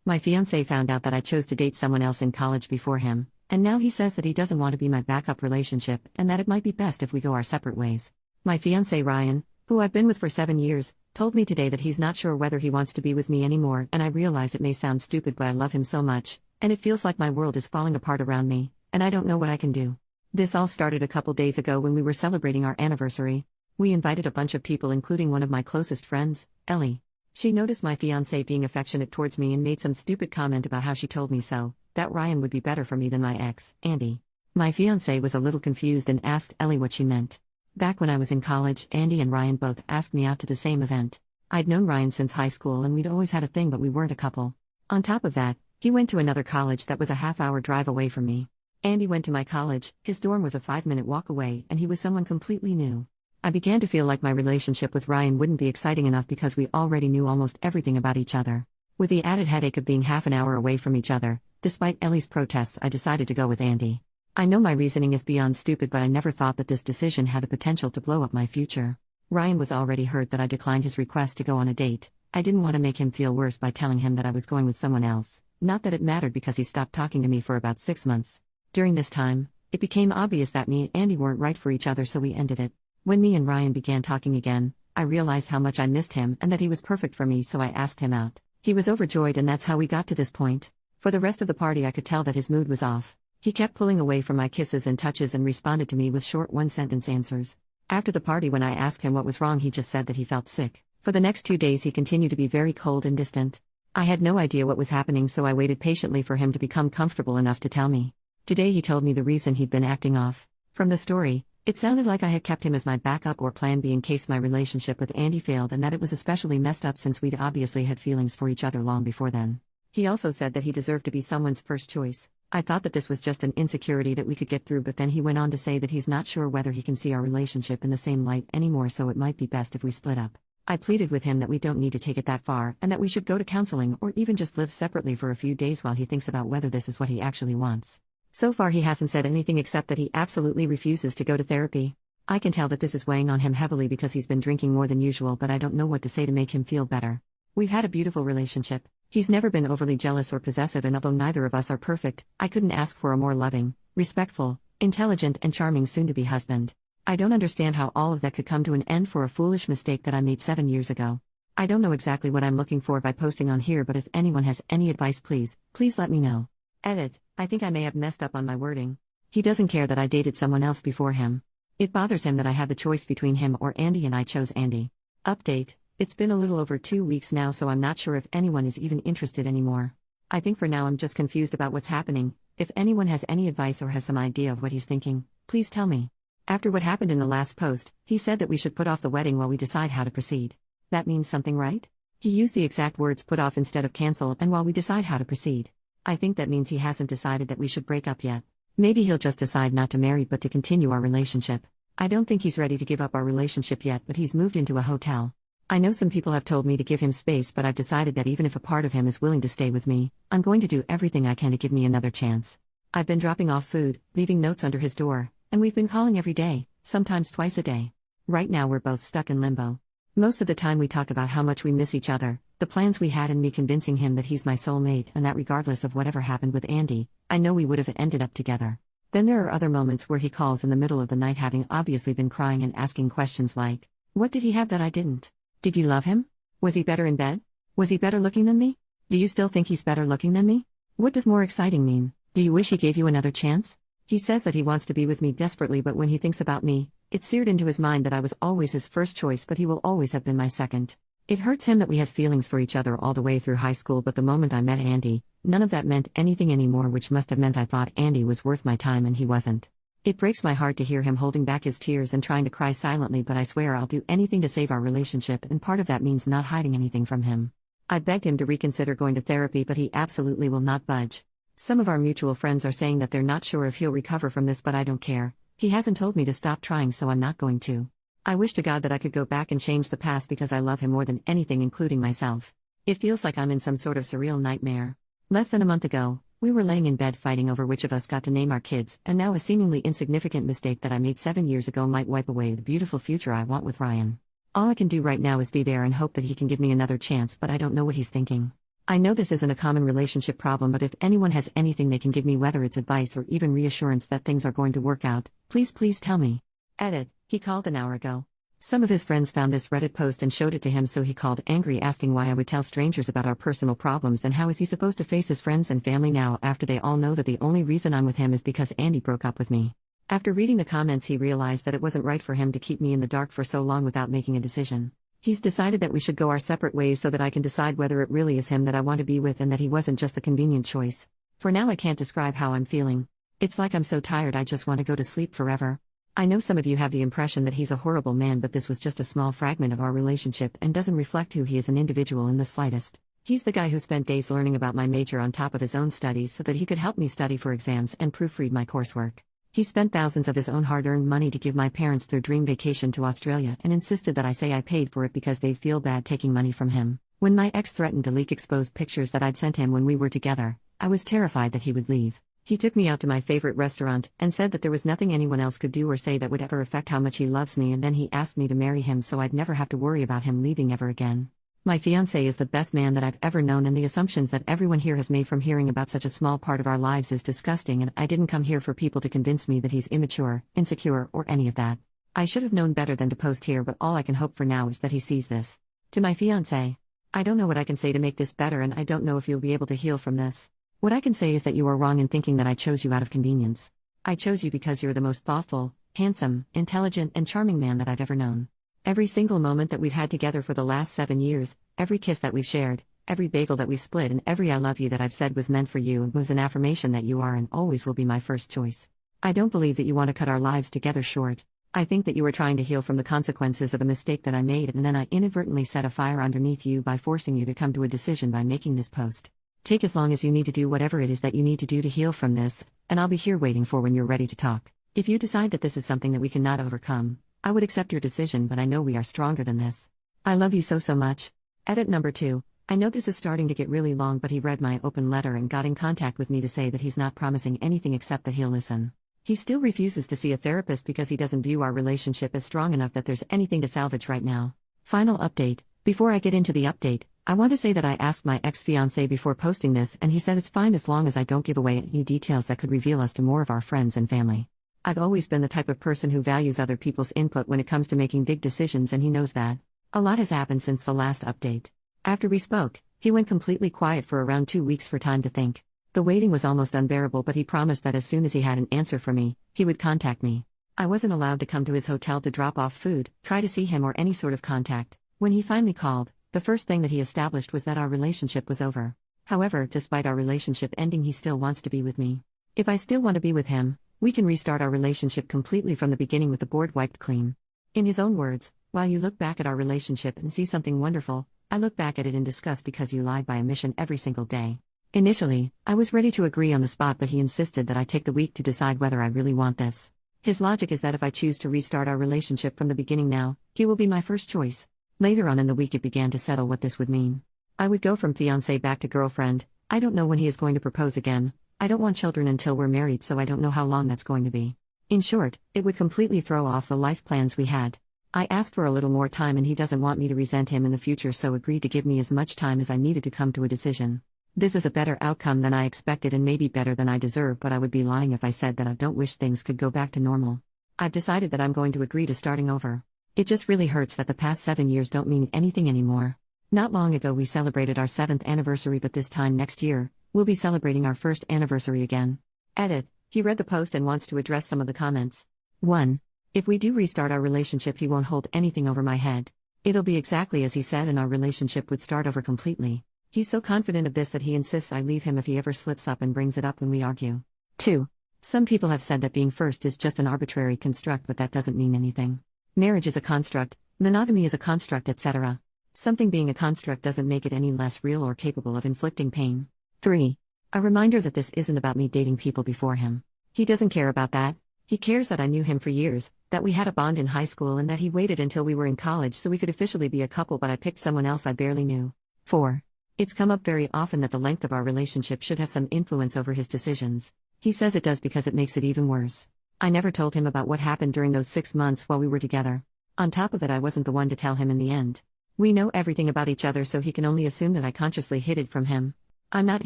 My fiance found out that I chose to date someone else in college before him, and now he says that he doesn't want to be my backup relationship and that it might be best if we go our separate ways. My fiance Ryan, who I've been with for 7 years, told me today that he's not sure whether he wants to be with me anymore, and I realize it may sound stupid, but I love him so much, and it feels like my world is falling apart around me, and I don't know what I can do. This all started a couple days ago when we were celebrating our anniversary. We invited a bunch of people, including one of my closest friends, Ellie. She noticed my fiancé being affectionate towards me and made some stupid comment about how she told me so, that Ryan would be better for me than my ex, Andy. My fiancé was a little confused and asked Ellie what she meant. Back when I was in college, Andy and Ryan both asked me out to the same event. I'd known Ryan since high school and we'd always had a thing, but we weren't a couple. On top of that, he went to another college that was a half-hour drive away from me. Andy went to my college, his dorm was a 5-minute walk away, and he was someone completely new. I began to feel like my relationship with Ryan wouldn't be exciting enough because we already knew almost everything about each other. With the added headache of being half an hour away from each other, despite Ellie's protests, I decided to go with Andy. I know my reasoning is beyond stupid, but I never thought that this decision had the potential to blow up my future. Ryan was already hurt that I declined his request to go on a date. I didn't want to make him feel worse by telling him that I was going with someone else, not that it mattered because he stopped talking to me for about 6 months. During this time, it became obvious that me and Andy weren't right for each other, so we ended it. When me and Ryan began talking again, I realized how much I missed him and that he was perfect for me, so I asked him out. He was overjoyed, and that's how we got to this point. For the rest of the party, I could tell that his mood was off. He kept pulling away from my kisses and touches and responded to me with short one-sentence answers. After the party, when I asked him what was wrong, he just said that he felt sick. For the next 2 days, he continued to be very cold and distant. I had no idea what was happening, so I waited patiently for him to become comfortable enough to tell me. Today he told me the reason he'd been acting off. From the story, it sounded like I had kept him as my backup or plan B in case my relationship with Andy failed, and that it was especially messed up since we'd obviously had feelings for each other long before then. He also said that he deserved to be someone's first choice. I thought that this was just an insecurity that we could get through, but then he went on to say that he's not sure whether he can see our relationship in the same light anymore, so it might be best if we split up. I pleaded with him that we don't need to take it that far, and that we should go to counseling or even just live separately for a few days while he thinks about whether this is what he actually wants. So far he hasn't said anything except that he absolutely refuses to go to therapy. I can tell that this is weighing on him heavily because he's been drinking more than usual, but I don't know what to say to make him feel better. We've had a beautiful relationship. He's never been overly jealous or possessive, and although neither of us are perfect, I couldn't ask for a more loving, respectful, intelligent, and charming soon-to-be husband. I don't understand how all of that could come to an end for a foolish mistake that I made 7 years ago. I don't know exactly what I'm looking for by posting on here, but if anyone has any advice, please let me know. Edit: I think I may have messed up on my wording. He doesn't care that I dated someone else before him. It bothers him that I had the choice between him or Andy, and I chose Andy. Update: it's been a little over 2 weeks now, so I'm not sure if anyone is even interested anymore. I think for now I'm just confused about what's happening. If anyone has any advice or has some idea of what he's thinking, please tell me. After what happened in the last post, he said that we should put off the wedding while we decide how to proceed. That means something, right? He used the exact words put off instead of cancel and while we decide how to proceed. I think that means he hasn't decided that we should break up yet. Maybe he'll just decide not to marry but to continue our relationship. I don't think he's ready to give up our relationship yet, but he's moved into a hotel. I know some people have told me to give him space, but I've decided that even if a part of him is willing to stay with me, I'm going to do everything I can to give me another chance. I've been dropping off food, leaving notes under his door, and we've been calling every day, sometimes twice a day. Right now we're both stuck in limbo. Most of the time we talk about how much we miss each other, the plans we had, and me convincing him that he's my soulmate and that regardless of whatever happened with Andy, I know we would have ended up together. Then there are other moments where he calls in the middle of the night, having obviously been crying and asking questions like, what did he have that I didn't? Did you love him? Was he better in bed? Was he better looking than me? Do you still think he's better looking than me? What does more exciting mean? Do you wish he gave you another chance? He says that he wants to be with me desperately, but when he thinks about me, it's seared into his mind that I was always his first choice, but he will always have been my second. It hurts him that we had feelings for each other all the way through high school, but the moment I met Andy, none of that meant anything anymore, which must have meant I thought Andy was worth my time and he wasn't. It breaks my heart to hear him holding back his tears and trying to cry silently, but I swear I'll do anything to save our relationship, and part of that means not hiding anything from him. I begged him to reconsider going to therapy, but he absolutely will not budge. Some of our mutual friends are saying that they're not sure if he'll recover from this, but I don't care. He hasn't told me to stop trying, so I'm not going to. I wish to God that I could go back and change the past because I love him more than anything, including myself. It feels like I'm in some sort of surreal nightmare. Less than a month ago, we were laying in bed fighting over which of us got to name our kids, and now a seemingly insignificant mistake that I made 7 years ago might wipe away the beautiful future I want with Ryan. All I can do right now is be there and hope that he can give me another chance, but I don't know what he's thinking. I know this isn't a common relationship problem, but if anyone has anything they can give me, whether it's advice or even reassurance that things are going to work out, please tell me. Edit. He called an hour ago. Some of his friends found this Reddit post and showed it to him, so he called angry, asking why I would tell strangers about our personal problems and how is he supposed to face his friends and family now after they all know that the only reason I'm with him is because Andy broke up with me. After reading the comments, he realized that it wasn't right for him to keep me in the dark for so long without making a decision. He's decided that we should go our separate ways so that I can decide whether it really is him that I want to be with and that he wasn't just the convenient choice. For now, I can't describe how I'm feeling. It's like I'm so tired I just want to go to sleep forever. I know some of you have the impression that he's a horrible man, but this was just a small fragment of our relationship and doesn't reflect who he is an individual in the slightest. He's the guy who spent days learning about my major on top of his own studies so that he could help me study for exams and proofread my coursework. He spent thousands of his own hard-earned money to give my parents their dream vacation to Australia and insisted that I say I paid for it because they'd feel bad taking money from him. When my ex threatened to leak exposed pictures that I'd sent him when we were together, I was terrified that he would leave. He took me out to my favorite restaurant and said that there was nothing anyone else could do or say that would ever affect how much he loves me, and then he asked me to marry him so I'd never have to worry about him leaving ever again. My fiance is the best man that I've ever known, and the assumptions that everyone here has made from hearing about such a small part of our lives is disgusting, and I didn't come here for people to convince me that he's immature, insecure, or any of that. I should have known better than to post here, but all I can hope for now is that he sees this. To my fiance, I don't know what I can say to make this better, and I don't know if you'll be able to heal from this. What I can say is that you are wrong in thinking that I chose you out of convenience. I chose you because you're the most thoughtful, handsome, intelligent, and charming man that I've ever known. Every single moment that we've had together for the last 7 years, every kiss that we've shared, every bagel that we've split, and every I love you that I've said was meant for you and was an affirmation that you are and always will be my first choice. I don't believe that you want to cut our lives together short. I think that you are trying to heal from the consequences of a mistake that I made, and then I inadvertently set a fire underneath you by forcing you to come to a decision by making this post. Take as long as you need to do whatever it is that you need to do to heal from this, and I'll be here waiting for when you're ready to talk. If you decide that this is something that we cannot overcome, I would accept your decision, but I know we are stronger than this. I love you so much. Edit number 2. I know this is starting to get really long, but he read my open letter and got in contact with me to say that he's not promising anything except that he'll listen. He still refuses to see a therapist because he doesn't view our relationship as strong enough that there's anything to salvage right now. Final update. Before I get into the update, I want to say that I asked my ex-fiancé before posting this, and he said it's fine as long as I don't give away any details that could reveal us to more of our friends and family. I've always been the type of person who values other people's input when it comes to making big decisions, and he knows that. A lot has happened since the last update. After we spoke, he went completely quiet for around 2 weeks for time to think. The waiting was almost unbearable, but he promised that as soon as he had an answer for me, he would contact me. I wasn't allowed to come to his hotel to drop off food, try to see him, or any sort of contact. When he finally called, the first thing that he established was that our relationship was over. However, despite our relationship ending, he still wants to be with me. If I still want to be with him, we can restart our relationship completely from the beginning with the board wiped clean. In his own words, while you look back at our relationship and see something wonderful, I look back at it in disgust because you lied by omission every single day. Initially, I was ready to agree on the spot, but he insisted that I take the week to decide whether I really want this. His logic is that if I choose to restart our relationship from the beginning now, he will be my first choice. Later on in the week it began to settle what this would mean. I would go from fiancé back to girlfriend. I don't know when he is going to propose again. I don't want children until we're married, so I don't know how long that's going to be. In short, it would completely throw off the life plans we had. I asked for a little more time, and he doesn't want me to resent him in the future, so agreed to give me as much time as I needed to come to a decision. This is a better outcome than I expected and maybe better than I deserve, but I would be lying if I said that I don't wish things could go back to normal. I've decided that I'm going to agree to starting over. It just really hurts that the past 7 years don't mean anything anymore. Not long ago we celebrated our 7th anniversary, but this time next year, we'll be celebrating our 1st anniversary again. Edit. He read the post and wants to address some of the comments. 1. If we do restart our relationship, he won't hold anything over my head. It'll be exactly as he said, and our relationship would start over completely. He's so confident of this that he insists I leave him if he ever slips up and brings it up when we argue. 2. Some people have said that being first is just an arbitrary construct, but that doesn't mean anything. Marriage is a construct, monogamy is a construct, etc. Something being a construct doesn't make it any less real or capable of inflicting pain. 3. A reminder that this isn't about me dating people before him. He doesn't care about that. He cares that I knew him for years, that we had a bond in high school, and that he waited until we were in college so we could officially be a couple, but I picked someone else I barely knew. 4. It's come up very often that the length of our relationship should have some influence over his decisions. He says it does because it makes it even worse. I never told him about what happened during those 6 months while we were together. On top of it, I wasn't the one to tell him in the end. We know everything about each other, so he can only assume that I consciously hid it from him. I'm not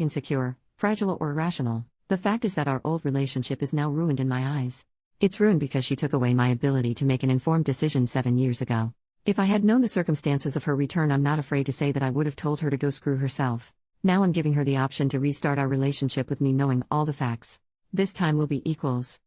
insecure, fragile, or irrational. The fact is that our old relationship is now ruined in my eyes. It's ruined because she took away my ability to make an informed decision 7 years ago. If I had known the circumstances of her return, I'm not afraid to say that I would have told her to go screw herself. Now I'm giving her the option to restart our relationship with me, knowing all the facts. This time will be equals.